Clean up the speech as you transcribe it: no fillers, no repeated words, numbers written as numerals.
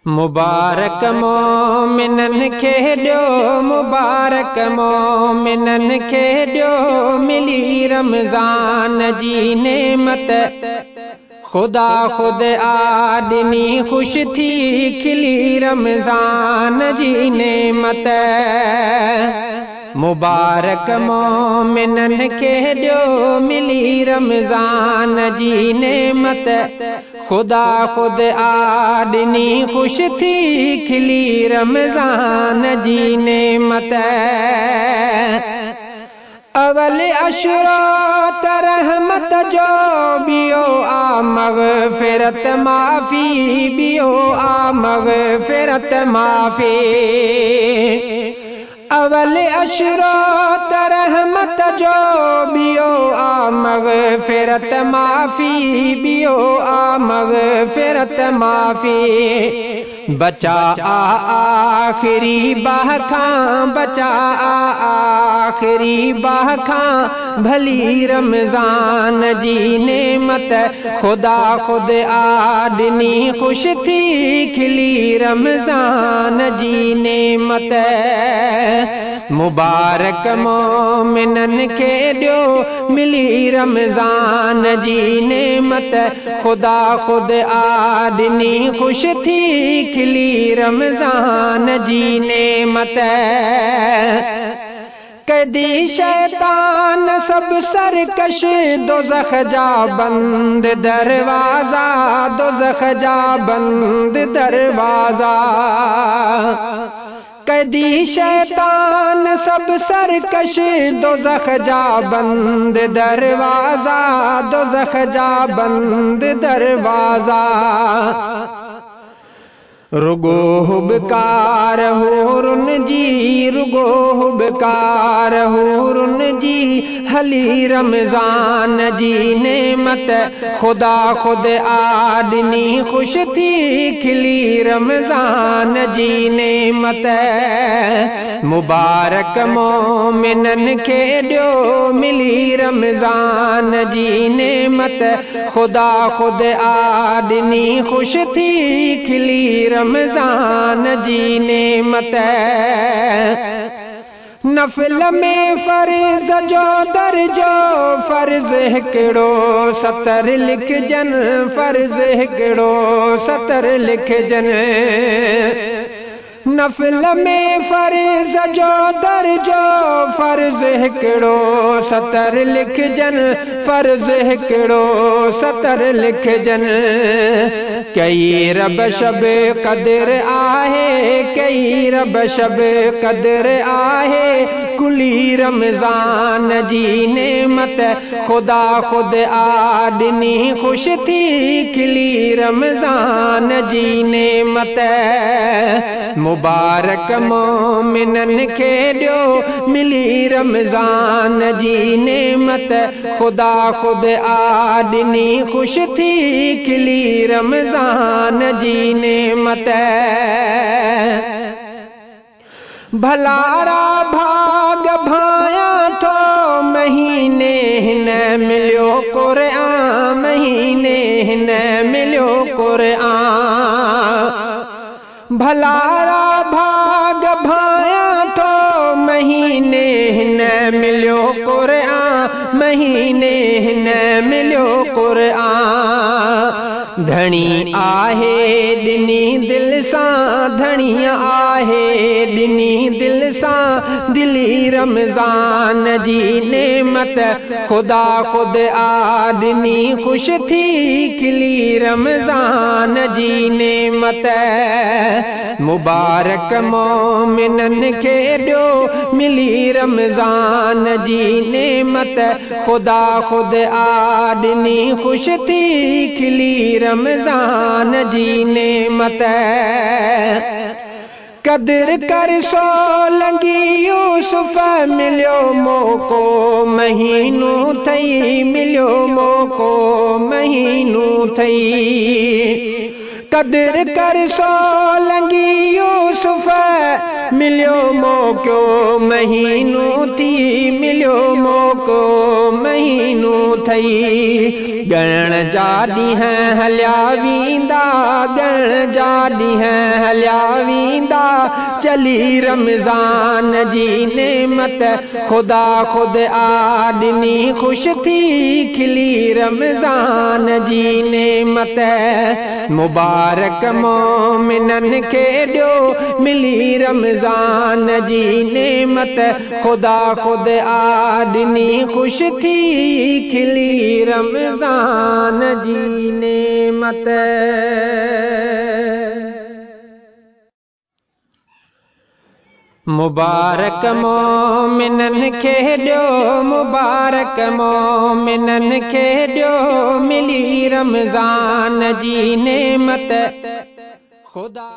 मुबारक मोमिनन खे ॾियो, मुबारक मोमिनन खे ॾियो, मिली रमज़ान जी नेमत। खुदा खुद आॾिनी ख़ुश थी खिली रमज़ान जी नेमत। मुबारक मोमिनन खे ॾियो, मिली रमज़ान जी नेमत। खुदा खुद आॾिनी ख़ुश थी खिली रमज़ान जी नेमत। अवल अशरो त रहमत जो बियो आ मग़फ़िरत माफ़ी, बियो आ मग़फ़िरत माफ़ी। अवल अशरो त रहमत जो बियो आ मग़फ़िरत माफ़ी, बियो आ मग़फ़िरत माफ़ी। बचा आखिरी बाह खां, बचा आखिरी बाह खां, भली रमज़ान जी नेमत। खुदा खुद आॾिनी ख़ुश थी खिली रमज़ान जी नेमत। मुबारक मोमिनन खे ॾियो, मिली रमज़ान जी नेमत। खुदा खुद आॾिनी ख़ुश थी खिली रमज़ान जी नेमत। कदी शैतान सब सरकश, दोज़ख जा बंद दरवाज़ा, दोज़ख जा बंद दरवाज़ा। कदी शैतान सब सरकश, दोज़ख जा बंद दरवाज़ा, दोज़ख जा बंद दरवाज़ा। रुगो हुबकार हुरुन जी, रुगो हुबकार हुरुन जी, हली रमज़ान जी नेमत। खुदा खुद आॾिनी ख़ुश थी खिली रमज़ान जी नेमत। मुबारक मोमिनन खे ॾियो, मिली रमज़ान जी नेमत। खुदा खुद आॾिनी ख़ुश थी खिली रमज़ान जी नेमत। नफ़िल में फ़र्ज़ जो दर्जो, फ़र्ज़ हिकिड़ो सतर लिखजन, फ़र्ज़ हिकिड़ो सतर लिखजन। नफ़िल में फ़र्ज़ जो दर्जो, फ़र्ज़ हिकिड़ो सतर लिखजन, फ़र्ज़ हिकिड़ो सतर लिखजन। कई रब शब क़द्र आहे, कई रब शब क़द्र आहे, कुली रमज़ान जी नेमत। खुदा खुद आॾिनी ख़ुश थी खिली रमज़ान जी नेमत। मुबारक मोमिनन खे ॾियो, मिली रमज़ान जी नेमत। खुदा खुद आॾिनी ख़ुश थी खिली रमज़ान जी नेमत। भलारा भाग भाया थो, महीने हिन मिलियो क़ुरआन, महीने हिन मिलियो क़ुरआन। भलारा भाग भाया थो, महीने हिन मिलियो क़ुरआन, महीने हिन मिलियो क़ुरआन। धणी आहे ॾिनी दिलि सां, धणी आहे ॾिनी दिलि सां, दिली रमज़ान जी नेमत। खुदा खुद आॾिनी ख़ुश थी खिली रमज़ान जी नेमत। मुबारक मोमिनन खे ॾियो, मिली रमज़ान जी नेमत। खुदा खुद आॾिनी ख़ुश थी खिली रमज़ान जी नेमत। कदर कर सोलंगी यूसुफ, मिलियो मौक़ो महीनो थई, मिलियो मौक़ो महीनो थई। कदर कर सोलंगी यूसुफ, मिलियो मौक़ो महीनो थी, मिलियो मौक़ो महीनो थई। ॻण जा ॾींहं हलिया वेंदा, ॻण जा ॾींहं हलिया वेंदा, चली रमज़ान जी नेमत ख़ुदा ख़ुदि आ ॾिनी, ख़ुशि थी खिली रमज़ान जी नेमत। मुबारक मोमिननि खे ॾियो मिली रमज़ान जी नेमत, ख़ुदा ख़ुदि आ ॾिनी, ख़ुशि थी खिली रमज़ान जी नेमत। मुबारक मोमिननि खे ॾियो, मुबारक मोमिननि खे ॾियो मिली रमज़ान जी नेमत ख़ुदा